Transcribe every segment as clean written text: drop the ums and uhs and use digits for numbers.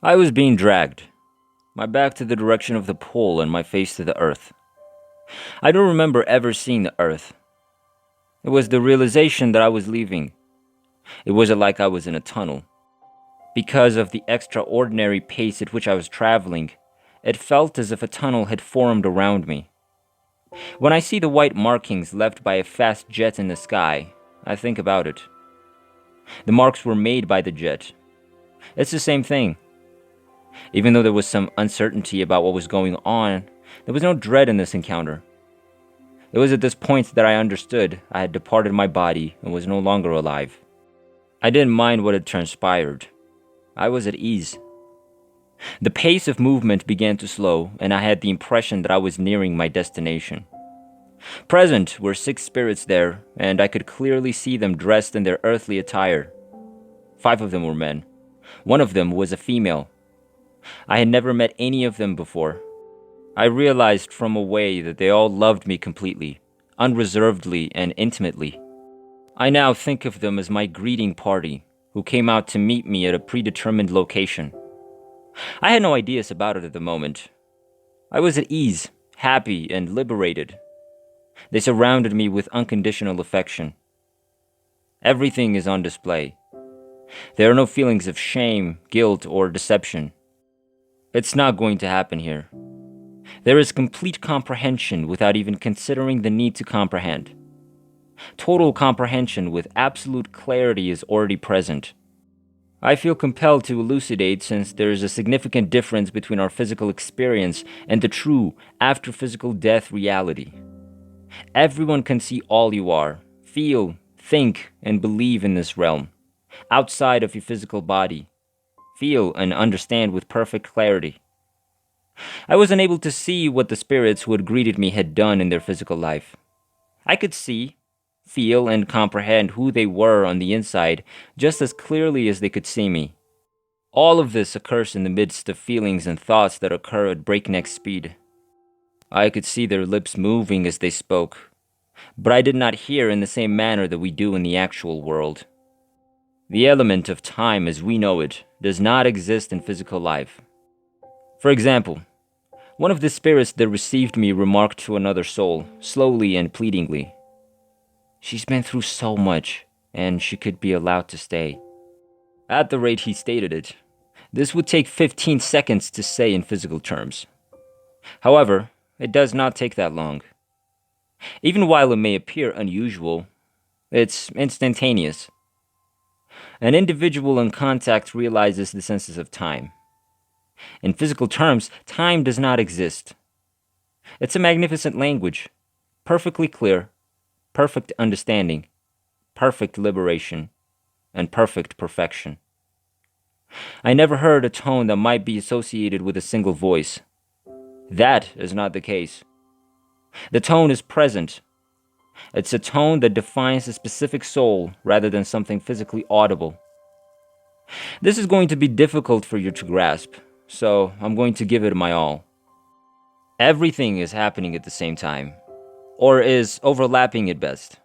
I was being dragged, my back to the direction of the pole and my face to the earth. I don't remember ever seeing the earth. It was the realization that I was leaving. It wasn't like I was in a tunnel. Because of the extraordinary pace at which I was traveling, it felt as if a tunnel had formed around me. When I see the white markings left by a fast jet in the sky, I think about it. The marks were made by the jet. It's the same thing. Even though there was some uncertainty about what was going on, there was no dread in this encounter. It was at this point that I understood I had departed my body and was no longer alive. I didn't mind what had transpired. I was at ease. The pace of movement began to slow, and I had the impression that I was nearing my destination. Present were 6 spirits there, and I could clearly see them dressed in their earthly attire. 5 of them were men. 1 of them was a female. I had never met any of them before. I realized from away that they all loved me completely, unreservedly and intimately. I now think of them as my greeting party, who came out to meet me at a predetermined location. I had no ideas about it at the moment. I was at ease, happy, and liberated. They surrounded me with unconditional affection. Everything is on display. There are no feelings of shame, guilt, or deception. It's not going to happen here. There is complete comprehension without even considering the need to comprehend. Total comprehension with absolute clarity is already present. I feel compelled to elucidate since there is a significant difference between our physical experience and the true after-physical death reality. Everyone can see all you are, feel, think, and believe in this realm, outside of your physical body. Feel and understand with perfect clarity. I was unable to see what the spirits who had greeted me had done in their physical life. I could see, feel, and comprehend who they were on the inside just as clearly as they could see me. All of this occurs in the midst of feelings and thoughts that occur at breakneck speed. I could see their lips moving as they spoke, but I did not hear in the same manner that we do in the actual world. The element of time as we know it does not exist in physical life. For example, one of the spirits that received me remarked to another soul, slowly and pleadingly, "She's been through so much, and she could be allowed to stay." At the rate he stated it, this would take 15 seconds to say in physical terms. However, it does not take that long. Even while it may appear unusual, it's instantaneous. An individual in contact realizes the senses of time. In physical terms, time does not exist. It's a magnificent language, perfectly clear, perfect understanding, perfect liberation, and perfect perfection. I never heard a tone that might be associated with a single voice. That is not the case. The tone is present. It's a tone that defines a specific soul rather than something physically audible. This is going to be difficult for you to grasp, so I'm going to give it my all. Everything is happening at the same time, or is overlapping at best.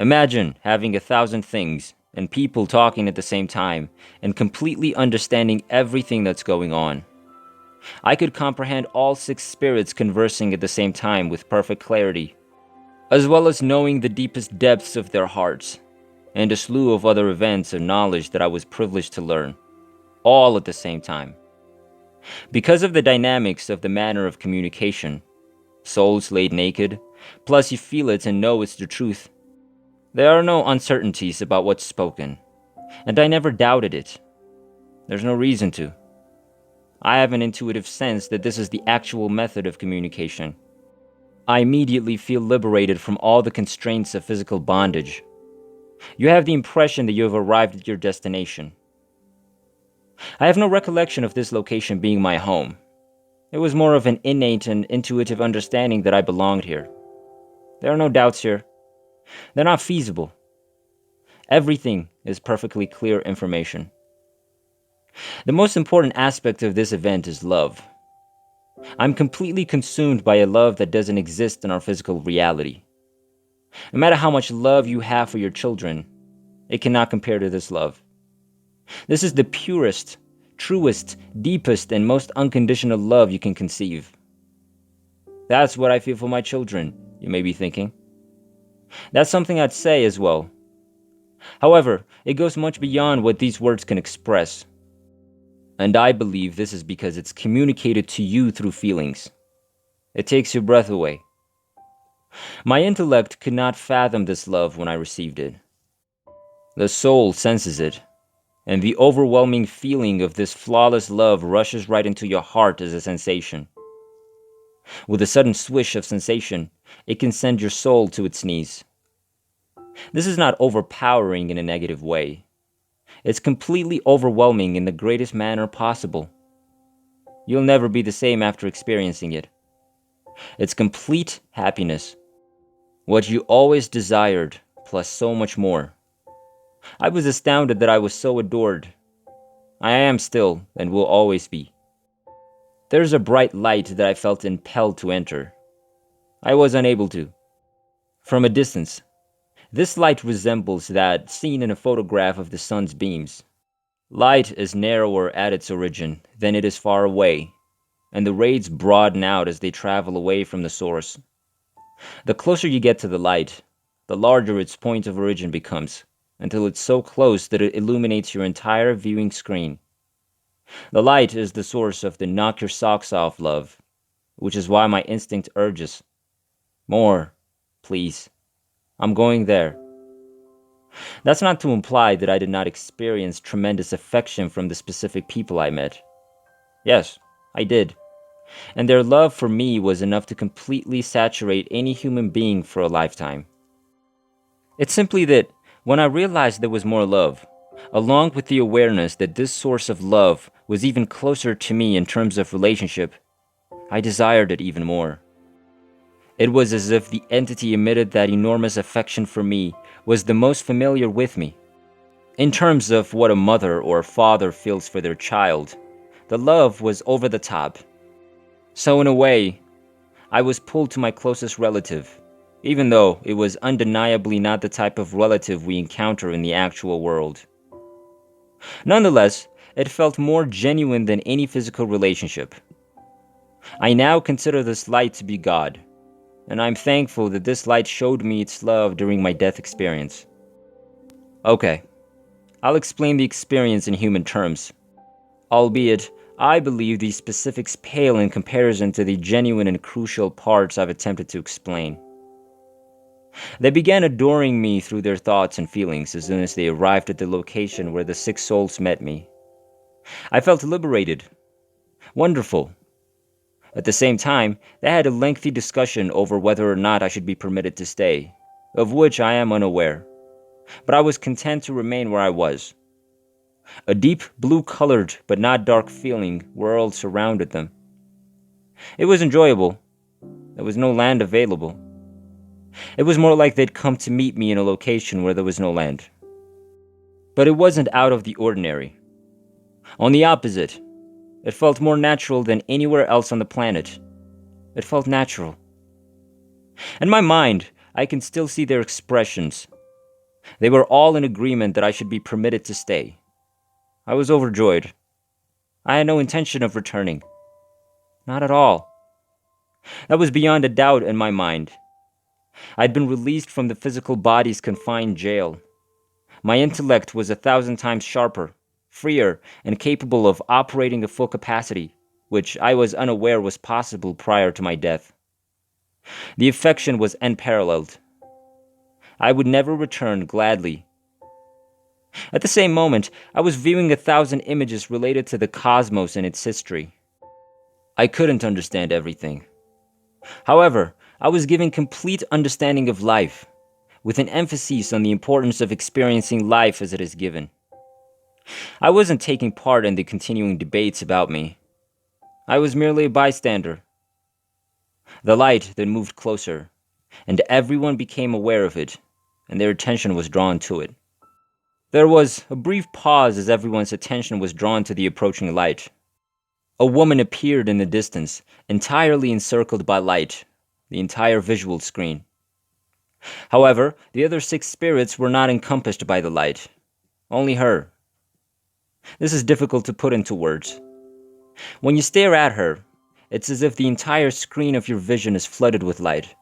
Imagine having 1,000 things and people talking at the same time and completely understanding everything that's going on. I could comprehend all 6 spirits conversing at the same time with perfect clarity, as well as knowing the deepest depths of their hearts, and a slew of other events and knowledge that I was privileged to learn, all at the same time. Because of the dynamics of the manner of communication, souls laid naked, plus you feel it and know it's the truth. There are no uncertainties about what's spoken, and I never doubted it. There's no reason to. I have an intuitive sense that this is the actual method of communication. I immediately feel liberated from all the constraints of physical bondage. You have the impression that you have arrived at your destination. I have no recollection of this location being my home. It was more of an innate and intuitive understanding that I belonged here. There are no doubts here. They're not feasible. Everything is perfectly clear information. The most important aspect of this event is love. I'm completely consumed by a love that doesn't exist in our physical reality. No matter how much love you have for your children, it cannot compare to this love. This is the purest, truest, deepest, and most unconditional love you can conceive. That's what I feel for my children, you may be thinking. That's something I'd say as well. However, it goes much beyond what these words can express. And I believe this is because it's communicated to you through feelings. It takes your breath away. My intellect could not fathom this love when I received it. The soul senses it, and the overwhelming feeling of this flawless love rushes right into your heart as a sensation. With a sudden swish of sensation, it can send your soul to its knees. This is not overpowering in a negative way. It's completely overwhelming in the greatest manner possible. You'll never be the same after experiencing it. It's complete happiness. What you always desired, plus so much more. I was astounded that I was so adored. I am still, and will always be. There's a bright light that I felt impelled to enter. I was unable to. From a distance, this light resembles that seen in a photograph of the sun's beams. Light is narrower at its origin than it is far away, and the rays broaden out as they travel away from the source. The closer you get to the light, the larger its point of origin becomes, until it's so close that it illuminates your entire viewing screen. The light is the source of the knock your socks off love, which is why my instinct urges, more, please. I'm going there. That's not to imply that I did not experience tremendous affection from the specific people I met. Yes, I did. And their love for me was enough to completely saturate any human being for a lifetime. It's simply that when I realized there was more love, along with the awareness that this source of love was even closer to me in terms of relationship, I desired it even more. It was as if the entity emitted that enormous affection for me was the most familiar with me. In terms of what a mother or father feels for their child, the love was over the top. So in a way, I was pulled to my closest relative, even though it was undeniably not the type of relative we encounter in the actual world. Nonetheless, it felt more genuine than any physical relationship. I now consider this light to be God, and I'm thankful that this light showed me its love during my death experience. Okay, I'll explain the experience in human terms, albeit I believe these specifics pale in comparison to the genuine and crucial parts I've attempted to explain. They began adoring me through their thoughts and feelings as soon as they arrived at the location where the 6 souls met me. I felt liberated, wonderful. At the same time, they had a lengthy discussion over whether or not I should be permitted to stay, of which I am unaware, but I was content to remain where I was. A deep blue-colored but not dark feeling world surrounded them. It was enjoyable. There was no land available. It was more like they'd come to meet me in a location where there was no land. But it wasn't out of the ordinary. On the opposite, it felt more natural than anywhere else on the planet. It felt natural. In my mind, I can still see their expressions. They were all in agreement that I should be permitted to stay. I was overjoyed. I had no intention of returning. Not at all. That was beyond a doubt in my mind. I'd been released from the physical body's confined jail. My intellect was 1,000 times sharper, freer, and capable of operating at full capacity, which I was unaware was possible prior to my death. The affection was unparalleled. I would never return gladly. At the same moment, I was viewing 1,000 images related to the cosmos and its history. I couldn't understand everything. However, I was given complete understanding of life, with an emphasis on the importance of experiencing life as it is given. I wasn't taking part in the continuing debates about me. I was merely a bystander. The light then moved closer, and everyone became aware of it, and their attention was drawn to it. There was a brief pause as everyone's attention was drawn to the approaching light. A woman appeared in the distance, entirely encircled by light, the entire visual screen. However, the other 6 spirits were not encompassed by the light. Only her. This is difficult to put into words. When you stare at her, it's as if the entire screen of your vision is flooded with light.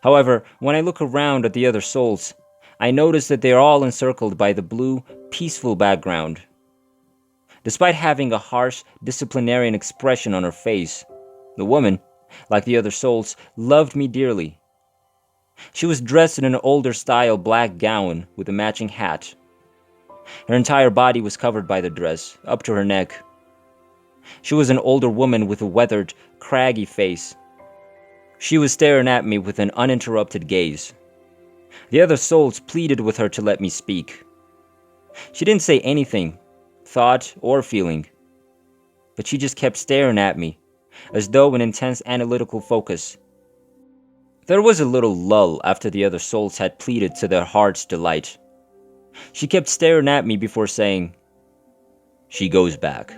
However, when I look around at the other souls, I notice that they are all encircled by the blue, peaceful background. Despite having a harsh, disciplinarian expression on her face, the woman, like the other souls, loved me dearly. She was dressed in an older style black gown with a matching hat. Her entire body was covered by the dress, up to her neck. She was an older woman with a weathered, craggy face. She was staring at me with an uninterrupted gaze. The other souls pleaded with her to let me speak. She didn't say anything, thought or feeling, but she just kept staring at me, as though in intense analytical focus. There was a little lull after the other souls had pleaded to their heart's delight. She kept staring at me before saying, "She goes back."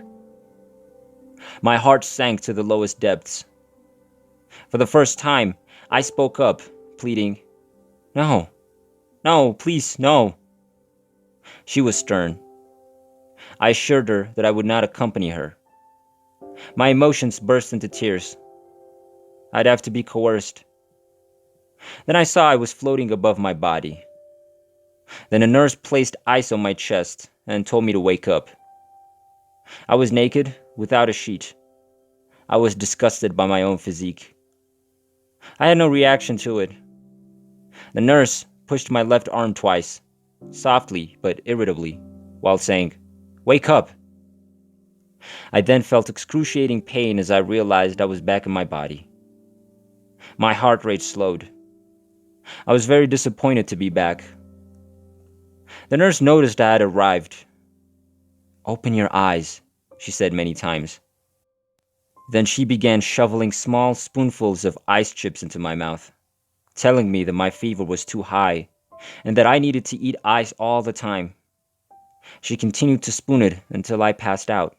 My heart sank to the lowest depths. For the first time, I spoke up, pleading, "No, no, please, no." She was stern. I assured her that I would not accompany her. My emotions burst into tears. I'd have to be coerced. Then I saw I was floating above my body. Then a nurse placed ice on my chest and told me to wake up. I was naked, without a sheet. I was disgusted by my own physique. I had no reaction to it. The nurse pushed my left arm twice, softly but irritably, while saying, "Wake up." I then felt excruciating pain as I realized I was back in my body. My heart rate slowed. I was very disappointed to be back. The nurse noticed I had arrived. "Open your eyes," she said many times. Then she began shoveling small spoonfuls of ice chips into my mouth, telling me that my fever was too high and that I needed to eat ice all the time. She continued to spoon it until I passed out.